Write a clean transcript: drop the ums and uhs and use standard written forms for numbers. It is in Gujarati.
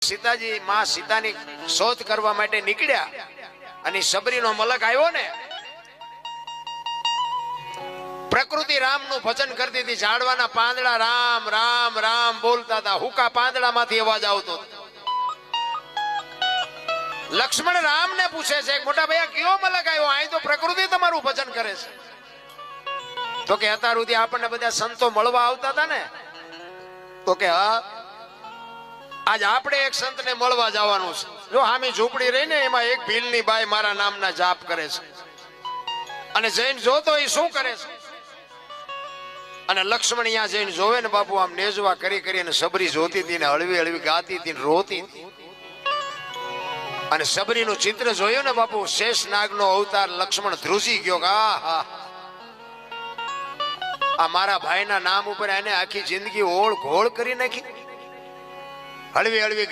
સીતાજી માં સીતાની શોધ કરવા માટે નીકળ્યા અને સબરીનો મલક આવ્યો ને, પ્રકૃતિ રામનું ભજન કરતી હતી. ઝાડવાના પાંદડા રામ રામ રામ બોલતા હતા. હુકા પાંદડામાંથી અવાજ આવતો. લક્ષ્મણ રામને પૂછે છે, મોટા ભૈયા કયો મલક આવ્યો? અહીં તો પ્રકૃતિ તમારું ભજન કરે છે. તો કે અત્યાર સુધી આપણને બધા સંતો મળવા આવતા હતા ને. તો કે હા, આજ આપણે એક સંતને મળવા જવાનું છે. જો હામી ઝૂંપડી રહી ને એમાં એક ભીલની બાઈ મારા નામના જાપ કરે છે અને જૈન જોતો એ શું કરે છે. અને લક્ષ્મણ અહીંયા જઈને જોવે ને બાપુ, આમ નેજવા કરી કરીને સબરી જોતી હતી ને હળવી હળવી ગાતી હતી ને રોતી હતી. અને સબરીનું ચિત્ર જોયું ને બાપુ, શેષનાગનો અવતાર લક્ષ્મણ ધ્રુજી ગયો કે આ મારા ભાઈના નામ ઉપર એને આખી જિંદગી ઓળ ઘોળ કરી નાખી. હળવી હળવી